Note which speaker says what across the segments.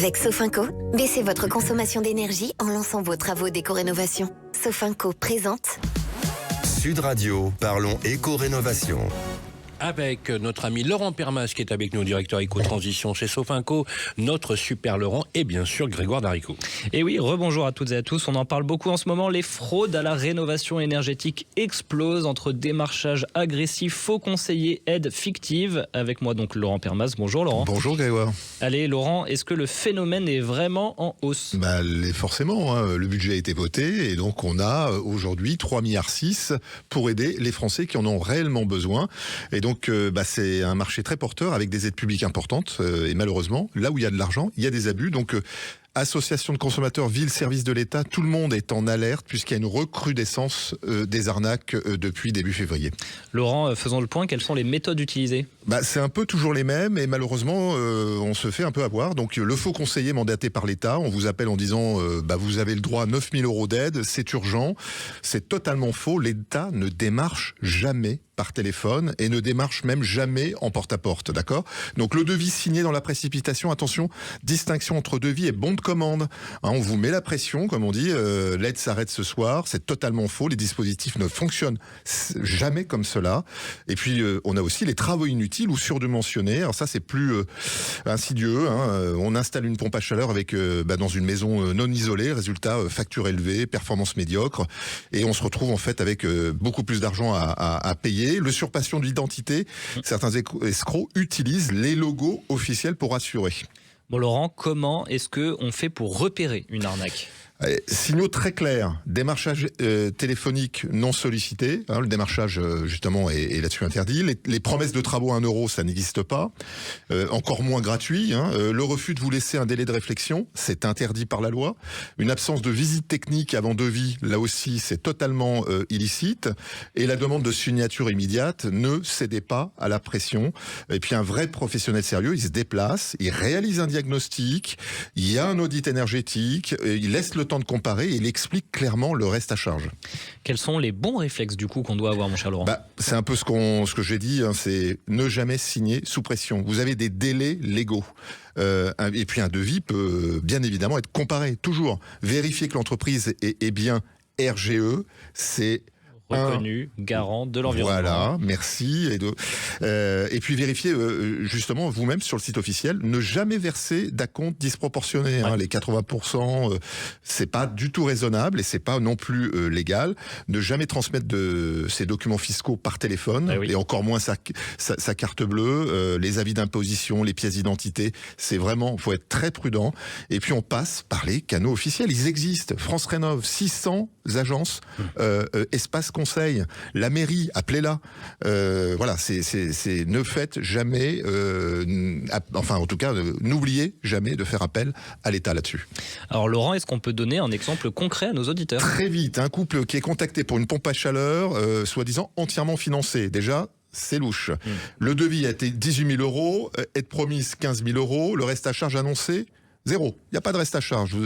Speaker 1: Avec Sofinco, baissez votre consommation d'énergie en lançant vos travaux d'éco-rénovation. Sofinco présente
Speaker 2: Sud Radio, parlons éco-rénovation.
Speaker 3: Avec notre ami Laurent Permas qui est avec nous, directeur éco-transition chez Sofinco, notre super Laurent et bien sûr Grégoire Darico.
Speaker 4: Et oui, rebonjour à toutes et à tous. On en parle beaucoup en ce moment. Les fraudes à la rénovation énergétique explosent entre démarchage agressif, faux conseillers, aides fictives. Avec moi donc Laurent Permas. Bonjour Laurent.
Speaker 5: Bonjour Grégoire.
Speaker 4: Allez Laurent, est-ce que le phénomène est vraiment en hausse ?
Speaker 5: Forcément, le budget a été voté et donc on a aujourd'hui 3,6 milliards pour aider les Français qui en ont réellement besoin. Et donc c'est un marché très porteur avec des aides publiques importantes et malheureusement, là où il y a de l'argent, il y a des abus. Donc associations de consommateurs, villes, services de l'État, tout le monde est en alerte puisqu'il y a une recrudescence des arnaques depuis début février.
Speaker 4: Laurent, faisons le point, quelles sont les méthodes utilisées ?
Speaker 5: C'est un peu toujours les mêmes et malheureusement on se fait un peu avoir. Donc le faux conseiller mandaté par l'État, on vous appelle en disant vous avez le droit à 9 000 € d'aide, c'est urgent. C'est totalement faux, l'État ne démarche jamais par téléphone et ne démarche même jamais en porte-à-porte, d'accord ? Donc le devis signé dans la précipitation, attention, distinction entre devis et bon de commande. On vous met la pression, comme on dit, l'aide s'arrête ce soir, c'est totalement faux, les dispositifs ne fonctionnent jamais comme cela. Et puis on a aussi les travaux inutiles ou surdimensionnés, alors ça c'est plus insidieux, on installe une pompe à chaleur avec dans une maison non isolée, résultat facture élevée, performance médiocre, et on se retrouve en fait avec beaucoup plus d'argent à payer. Le surpassion de l'identité, certains escrocs utilisent les logos officiels pour assurer.
Speaker 4: Bon Laurent, comment est-ce qu'on fait pour repérer une arnaque ?
Speaker 5: Signaux très clairs, démarchage téléphonique non sollicité, le démarchage justement est là-dessus interdit, les promesses de travaux à 1 €, ça n'existe pas, encore moins gratuit, le refus de vous laisser un délai de réflexion, c'est interdit par la loi, une absence de visite technique avant devis, là aussi c'est totalement illicite, et la demande de signature immédiate, ne cédez pas à la pression, et puis un vrai professionnel sérieux, il se déplace, il réalise un diagnostic, il y a un audit énergétique, il laisse le temps de comparer et il explique clairement le reste à charge.
Speaker 4: Quels sont les bons réflexes du coup qu'on doit avoir, mon cher Laurent ?
Speaker 5: C'est un peu ce que j'ai dit, c'est ne jamais signer sous pression. Vous avez des délais légaux. Et puis un devis peut bien évidemment être comparé, toujours. Vérifier que l'entreprise est bien RGE, c'est
Speaker 4: reconnu, garant de l'environnement.
Speaker 5: Voilà, merci. Et puis vérifiez justement vous-même sur le site officiel, ne jamais verser d'acompte disproportionné. Les 80%, c'est pas du tout raisonnable et c'est pas non plus légal. Ne jamais transmettre ses documents fiscaux par téléphone et encore moins sa carte bleue, les avis d'imposition, les pièces d'identité. C'est vraiment, faut être très prudent. Et puis on passe par les canaux officiels. Ils existent. France Rénov, 600 agences, espace conseil, la mairie, appelez-la. Ne faites jamais, en tout cas, n'oubliez jamais de faire appel à l'État là-dessus.
Speaker 4: Alors Laurent, est-ce qu'on peut donner un exemple concret à nos auditeurs ?
Speaker 5: Très vite, un couple qui est contacté pour une pompe à chaleur, soi-disant entièrement financée. Déjà, c'est louche. Le devis a été 18 000 €, aide promise 15 000 €, le reste à charge annoncé 0. Il n'y a pas de reste à charge.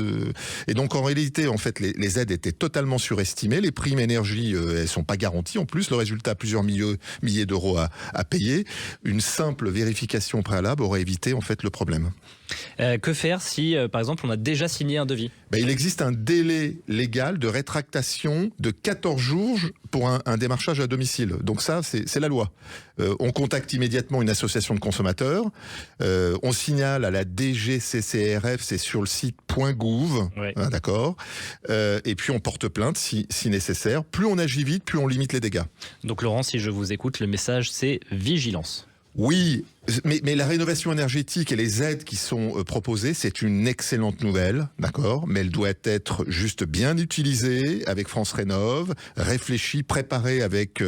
Speaker 5: Et donc, en réalité, en fait, les aides étaient totalement surestimées. Les primes énergie, elles sont pas garanties. En plus, le résultat, plusieurs milliers d'euros à payer. Une simple vérification préalable aurait évité, en fait, le problème.
Speaker 4: Que faire si, par exemple, on a déjà signé un devis ?
Speaker 5: Il existe un délai légal de rétractation de 14 jours pour un démarchage à domicile. Donc ça, c'est la loi. On contacte immédiatement une association de consommateurs. On signale à la DGCCRF, c'est sur le site .gouv, d'accord. Et puis on porte plainte si nécessaire. Plus on agit vite, plus on limite les dégâts.
Speaker 4: Donc Laurent, si je vous écoute, le message c'est vigilance.
Speaker 5: Oui, mais la rénovation énergétique et les aides qui sont proposées, c'est une excellente nouvelle, d'accord, mais elle doit être juste bien utilisée avec France Rénov, réfléchie, préparée avec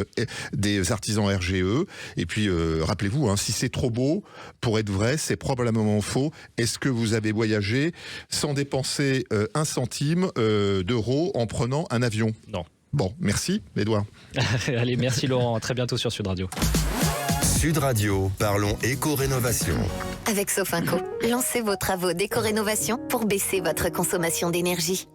Speaker 5: des artisans RGE. Et puis, rappelez-vous, si c'est trop beau pour être vrai, c'est probablement faux. Est-ce que vous avez voyagé sans dépenser 1 centime d'euro en prenant un avion ?
Speaker 4: Non.
Speaker 5: Bon, merci, Edouard.
Speaker 4: Allez, merci Laurent, à très bientôt sur Sud Radio.
Speaker 2: Sud Radio, parlons éco-rénovation.
Speaker 1: Avec Sofinco, lancez vos travaux d'éco-rénovation pour baisser votre consommation d'énergie.